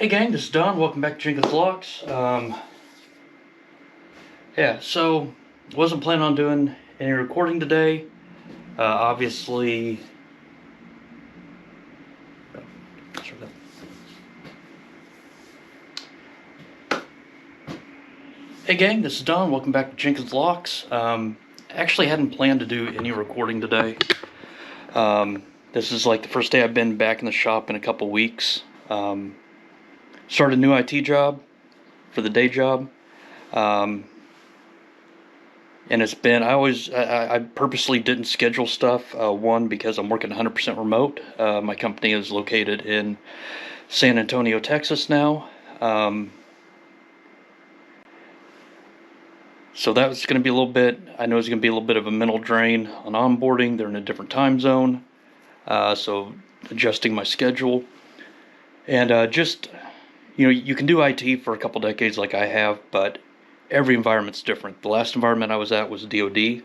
Hey gang, this is Don. Welcome back to Jenkins Vlogs. So wasn't planning on doing any recording today. Obviously, hey gang, this is Don. Welcome back to Jenkins Vlogs. Actually hadn't planned to do any recording today. This is like the first day I've been back in the shop in a couple weeks. Started a new IT job for the day job. And it's been, I purposely didn't schedule stuff, one, because I'm working 100% remote. My company is located in San Antonio, Texas now. So that was going to be a little bit, I know it's going to be a little bit of a mental drain on onboarding. They're in a different time zone. So adjusting my schedule. And just, you can do IT for a couple decades like I have, but every environment's different. The last environment I was at was DoD.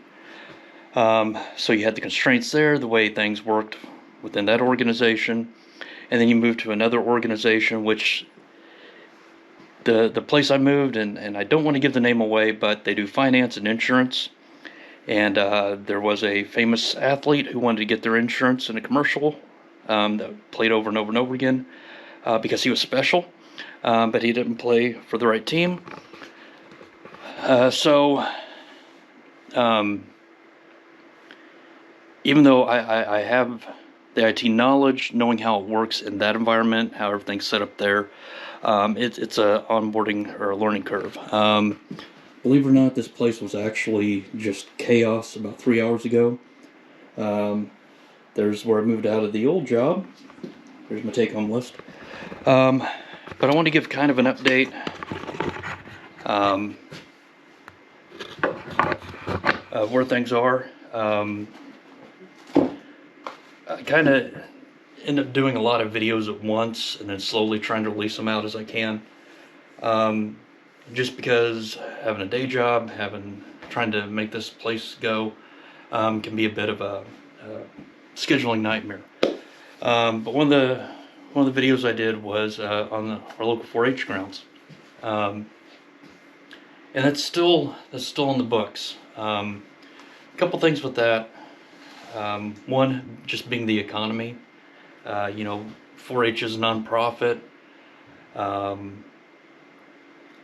So you had the constraints there, the way things worked within that organization. And then you move to another organization, which the place I moved, and I don't want to give the name away, but they do finance and insurance. And there was a famous athlete who wanted to get their insurance in a commercial that played over and over and over again because he was special, but he didn't play for the right team. Even though I have the IT knowledge, knowing how it works in that environment, how everything's set up there, it's a onboarding or a learning curve. Believe it or not, this place was actually just chaos about 3 hours ago. There's where I moved out of the old job. There's my take-home list. But I want to give kind of an update. Where things are. I kind of end up doing a lot of videos at once and then slowly trying to release them out as I can. Just because having a day job, trying to make this place go, can be a bit of a scheduling nightmare. But one of the videos I did was on our local 4-H grounds. And that's still in the books. A couple things with that. One, just being the economy. 4-H is a nonprofit.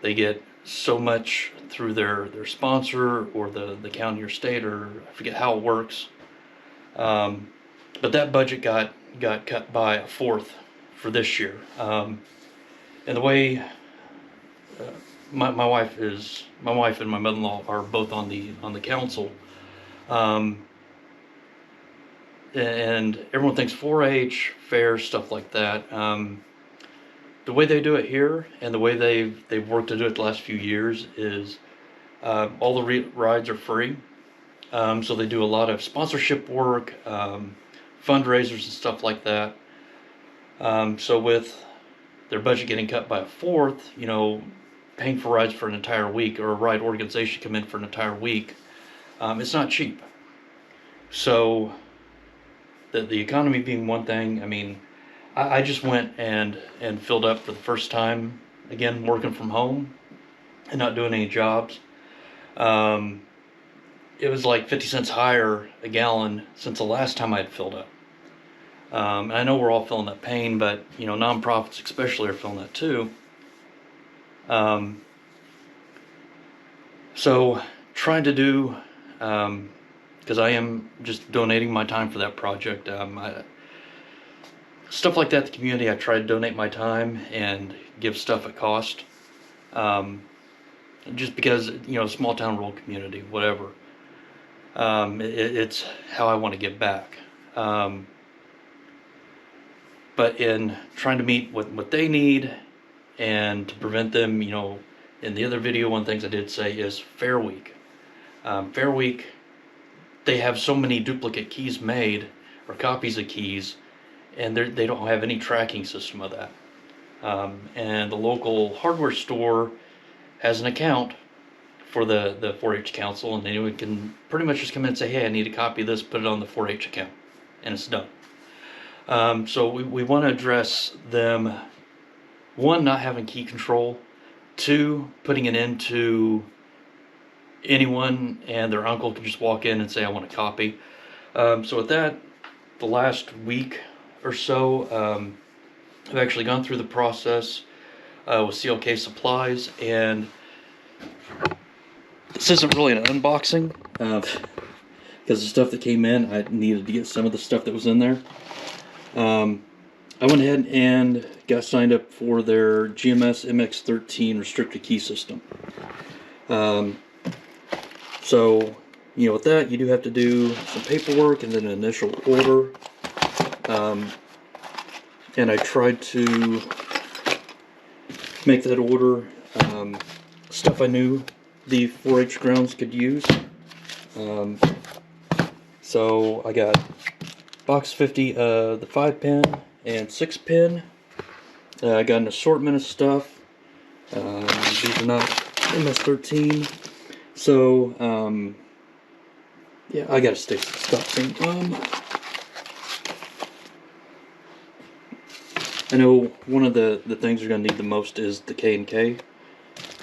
They get so much through their sponsor or the county or state, or I forget how it works. But that budget got cut by a fourth for this year. And the way my wife and my mother-in-law are both on the council, and everyone thinks 4-H, fairs, stuff like that. The way they do it here, and the way they've worked to do it the last few years, is all the rides are free. So they do a lot of sponsorship work, fundraisers and stuff like that. So with their budget getting cut by a fourth, paying for rides for an entire week, or a ride organization come in for an entire week, it's not cheap. So the economy being one thing, I mean, I just went and filled up for the first time, again, working from home and not doing any jobs. It was like 50 cents higher a gallon since the last time I had filled up. And I know we're all feeling that pain, but nonprofits especially are feeling that too. So trying to do, because I am just donating my time for that project. Stuff like that, the community, I try to donate my time and give stuff at cost. Just because, small town, rural community, whatever. It's how I want to give back. But in trying to meet what they need and to prevent them, in the other video, one of the things I did say is Fair Week. Fair Week, they have so many duplicate keys made, or copies of keys, and they don't have any tracking system of that. And the local hardware store has an account for the 4-H council, and anyone can pretty much just come in and say, hey, I need a copy of this, put it on the 4-H account, and it's done. So we want to address them one, not having key control, two, putting it into anyone and their uncle can just walk in and say, I want a copy. So with that, the last week or so, I've actually gone through the process with CLK Supplies, and this isn't really an unboxing because the stuff that came in, I needed to get some of the stuff that was in there. I went ahead and got signed up for their GMS MX 13 restricted key system. So, you know, with that, you do have to do some paperwork and then an initial order. And I tried to make that order stuff I knew the 4-H grounds could use. So I got box 50, the 5-pin and 6-pin. I got an assortment of stuff. These are not MS13. So, yeah, I gotta stop saying I know one of the things you're gonna need the most is the K&K.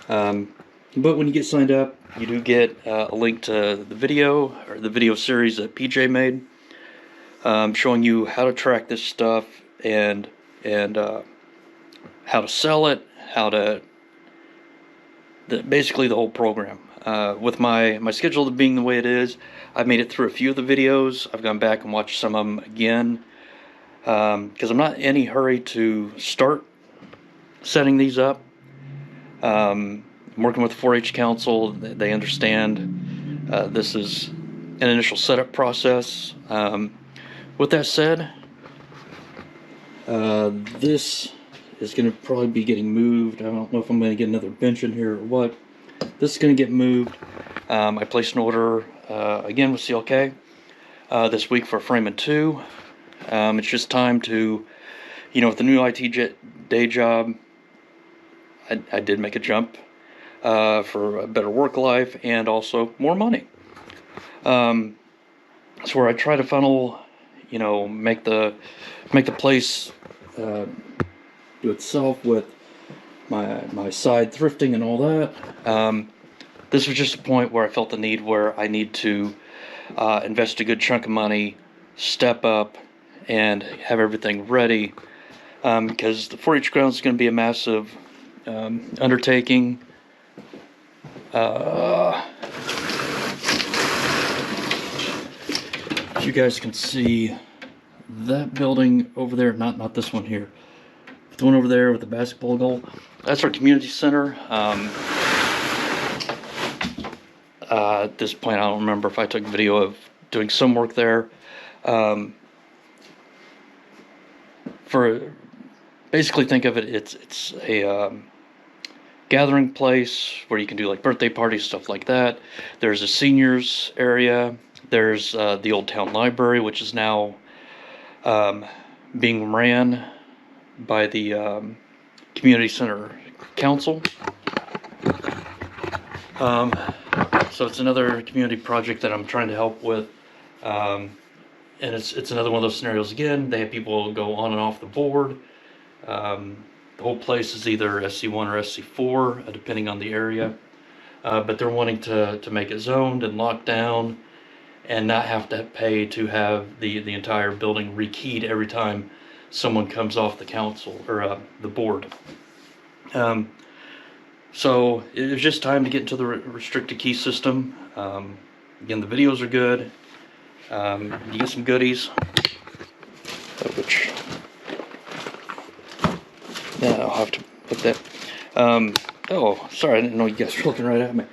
But when you get signed up, you do get a link to the video, or the video series that PJ made, showing you how to track this stuff and how to sell it, how to basically the whole program. With my schedule being the way it is, I've made it through a few of the videos. I've gone back and watched some of them again because I'm not in any hurry to start setting these up. I'm working with the 4-H Council. They understand this is an initial setup process. With that said, this is going to probably be getting moved. I don't know if I'm going to get another bench in here or what. This is going to get moved. I placed an order again with CLK this week for frame and 2. It's just time to, you know, with the new IT day job, I did make a jump for a better work life and also more money. It's where I try to funnel, you know, make the place do itself with my side thrifting and all that. This was just a point where I felt the need where I need to invest a good chunk of money, step up, and have everything ready, because the 4-H grounds is going to be a massive undertaking. As you guys can see, that building over there, not this one here, but the one over there with the basketball goal, that's our community center. At this point, I don't remember if I took a video of doing some work there. For basically, think of it, it's a gathering place where you can do like birthday parties, stuff like that. There's a seniors area. There's the old town library, which is now being ran by the community center council. So it's another community project that I'm trying to help with. And it's another one of those scenarios again. They have people go on and off the board. The whole place is either SC1 or SC4, depending on the area. But they're wanting to make it zoned and locked down and not have to pay to have the entire building rekeyed every time someone comes off the council or the board. So it was just time to get into the restricted key system. Again, the videos are good. You get some goodies, which yeah, I'll have to put that. Oh, sorry, I didn't know you guys were looking right at me.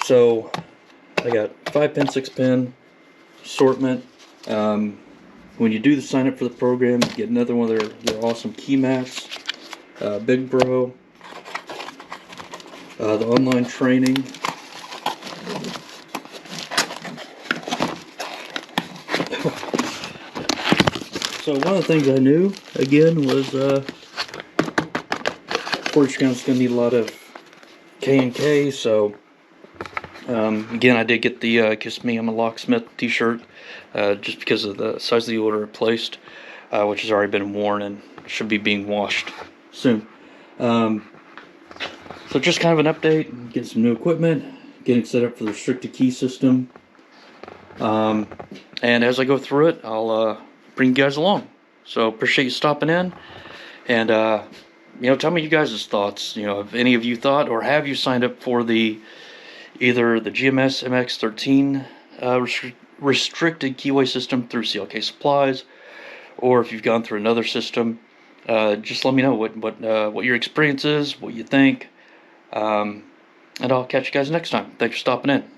So I got 5-pin, 6-pin assortment. When you do the sign up for the program, you get another one of their awesome key mats. Big Bro, the online training. So one of the things I knew, again, was 4-H grounds is going to need a lot of K&K, so again, I did get the Kiss Me, I'm a Locksmith t-shirt, just because of the size of the order I placed, which has already been worn and should be being washed soon. So just kind of an update, getting some new equipment, getting set up for the restricted key system. And as I go through it, I'll bring you guys along. So appreciate you stopping in, and tell me you guys' thoughts. Have any of you thought, or have you signed up for either the GMS MX 13 restricted keyway system through CLK Supplies, or if you've gone through another system? Just let me know what your experience is, what you think, and I'll catch you guys next time. Thanks for stopping in.